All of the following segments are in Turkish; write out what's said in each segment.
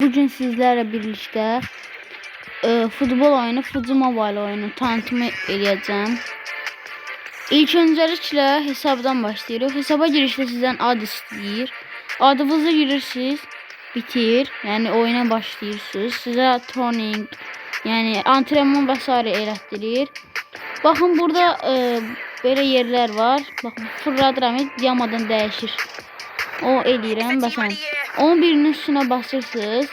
Bugün sizlerle birlikte futbol oyunu, Fuji Mobile oyunu tanıtımı edeceğim. İlk öncelikle hesabdan başlayırıq. Hesaba girişte sizden ad istəyir. Adınızı girirsiniz, bitir. Yani oyuna başlayırsınız. Size training, yani antrenman vesaire elətdirir. Bakın burada böyle yerler var. Bakın fırladıram, yamadan dəyişir. O eləyirəm. Məsələn, 11'nin üstüne basırsınız.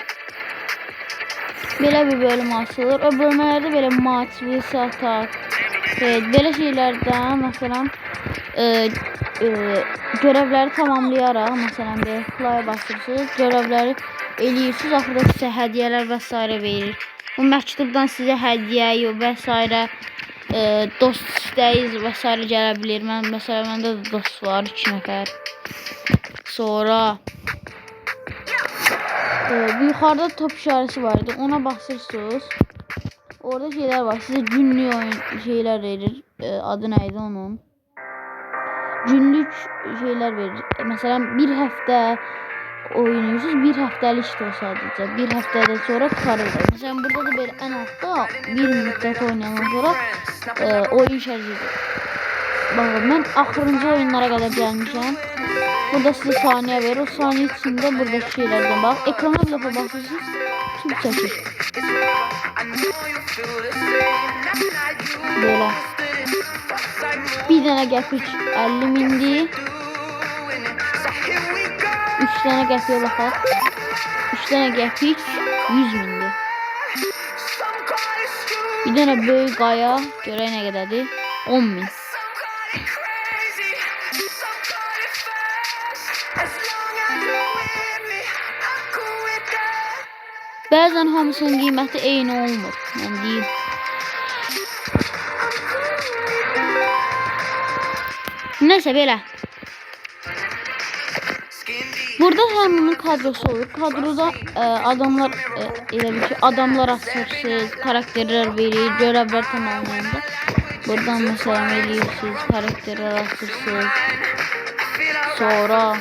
Belə bir bölüm açılır. O bölmelerde böyle maç, vs atak, böyle şeylerden mesela görevleri tamamlayarak mesela bir playa basırsınız. Görevleri eləyirsiniz. Axırda sizə hədiyələr vesaire verir. Bu məktubdan sizə hədiyyə vesaire dost istəyiz vesaire gələ bilər. Mesela məndə də dost var 2 nəfər. Sonra yukarıda top işareti vardı. Ona basırsınız. Orada şeyler var. Size günlük oyun şeyler verir. Adı neydi onun? Günlük şeyler verir. Mesela bir hafta oynuyorsunuz. Bir haftalık işte o sadece. Bir haftadan sonra kurtarırlar. Mesela burada da böyle en altta bir müddet oynayandan sonra oyun şarjıdır. Bakın ben ahırıncı oyunlara kadar gelmişim. Burada size saniye verir. O saniye içinde buradaki şeylerden bak. Ekrana bir defa basıyorsunuz. Şimdi çekir. Böyle. Bir tane gəpik 50 mindi. 3 tane gəpiyə baxaq. 3 tane gəpik 100 mindi. Bir tane böyük qaya. Görək nə qədərdir. 10 min. Bəzən hamısının qiyməti eyni olmur. Yəni deyim. Neyse belə. Burada həmin kadrosu olur. Kadroda adamlar elə bir şey, adamlar açırsınız, karakterler verir, görevler tamamlayanda. Buradan mesela verirsiniz, karakterler açırsınız. Sonra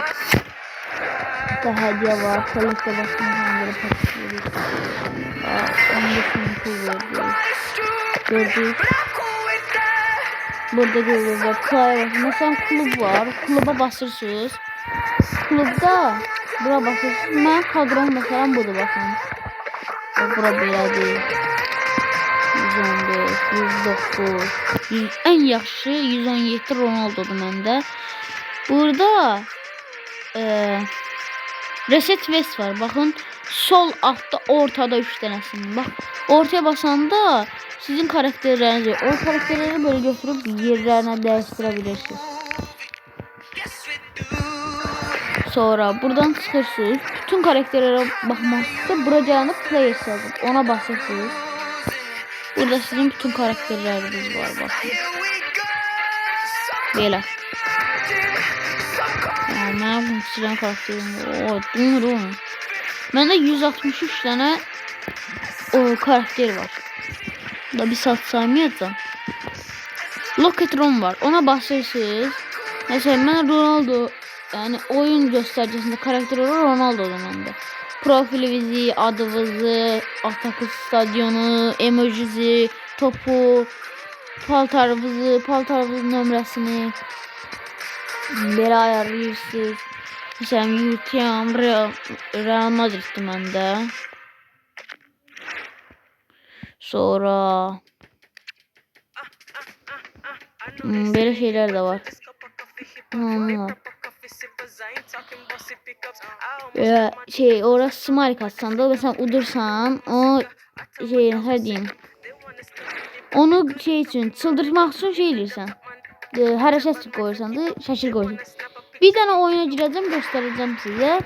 da hediye var. Kalite basımdan patlatıyoruz. 15 bin pul verdi. Gördük. Burada görüyoruz var. Playa basın. Mesela kulüp var. Kulübe basırsınız. Kulüpte bura basırsınız. Ben kadrom mesela budur bakın. Bura belə değil. 115, 109, en yaxşı 117 Ronaldo'dur məndə. Burada reset vest var. Bakın sol altta ortada 3 tanesinin. Bak ortaya basanda sizin karakterlerinizi, o karakterleri böyle götürüp yerlerine değiştirebilirsiniz. Sonra buradan çıkırsınız. Bütün karakterlere bakmakta buraya players yazın. Ona basırsınız. Burada sizin bütün karakterleriniz var bakın. Böyle. Yani ben silah karakterim. Oo, dumur. Bende 163 tane o karakter var. Da bir saat saymayacağım. Locketron var. Ona basırsınız. Mesela ben Ronaldo, yani oyun göstergesinde karakter olur Ronaldo'dan bende. Profili vizi, adınızı, atakı stadyonu, emojisi, topu, paltarınızın nömrəsini belə ayarlayırsınız. Mesela YouTube'am Real Madrid'di məndə. Sonra böyle şeyler de var. Orası smile katsan da mesela udursan o her diyeyim. Onu şey için çıldırtmak için şey edirsən. Hərəkət qoyursan da şəkil qoyursan. Bir tane oyuna gireceğim, göstereceğim size.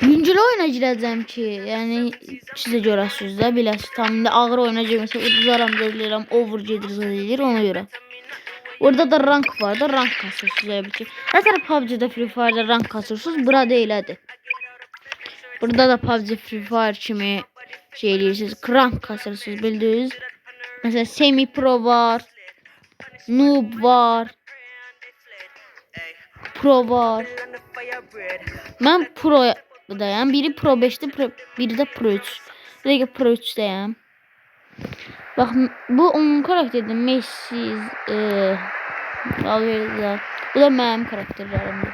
Güncel oyuna gireceğim ki yani size görəsiniz də biləsiniz. Tam da ağır oyuna girməsə uduzaram, görürəm, over gedir ona göre. Orada da rank var da rank kasırsınız bir şey. Mesela PUBG'de Free Fire'da rank kasırsınız. Burada elədir. Burada da PUBG Free Fire kimi şey eləyirsiniz. Rank kasırsınız bildiniz. Mesela semi pro var. Noob var. Pro var. Ben pro dayam. Biri Pro 5'te, biri de Pro 3. Bir de Pro 3'teyim. Bak bu onun karakteri Messi, Valverde. Bu da benim karakterlerimdir.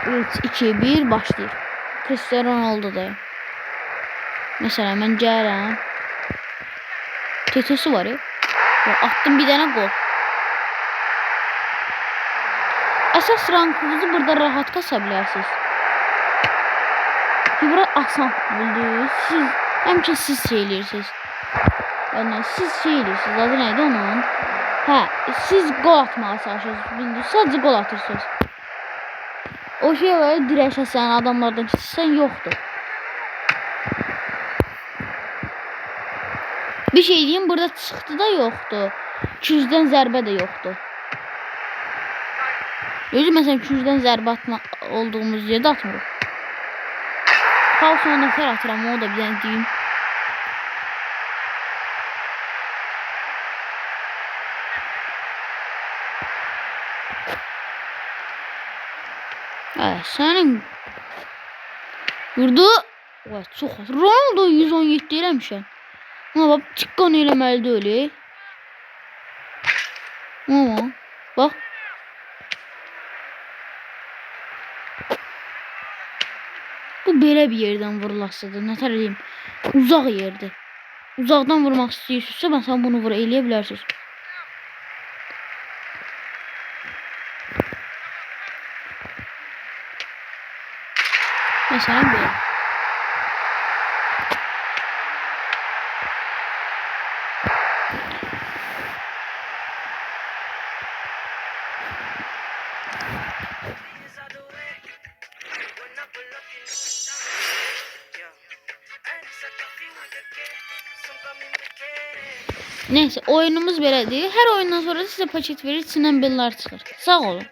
3, 2, 1 başlayır. Cristiano Ronaldo'dayım. Mesela ben gəlirəm. TT'si var ya. Attım bir tane gol. Əsas rankınızı burada rahat kasa bilərsiniz. Burada asan bildiniz. Siz həmişə siz şey eləyirsiniz. Yani siz şey eləyirsiniz. Adı neydi onun? Hə, siz gol atmağa çalışırsınız. Bildiniz. Sadəcə gol atırsınız. O şey var, dirəşəsən, adamlardan keçsən yoxdur. Bir şey diyeyim, burada çıxdı da yoxdur. 200'den zərbə də yoxdur. Özü məsələn 200'den zərbə atma olduğumuz yerdə atmırıq. Falsona nəfər atıram, o da bir dənə deyim. Sənin vurdu. Vay, çox az. Ronaldo 117 eləmişəm. Ama bak çıkkon eləməlidir öyle. Ama bak. Bu belə bir yerdən vurulasıdır. Nətər edeyim? Uzaq yerdir. Uzaqdan vurmaq istəyirsinizsə, məsələn bunu vur eləyə bilərsiniz. Məsələn belə. Neyse oyunumuz belədir. Hər oyundan sonra sizə paket verir, içindən bellər çıxır. Sağ olun.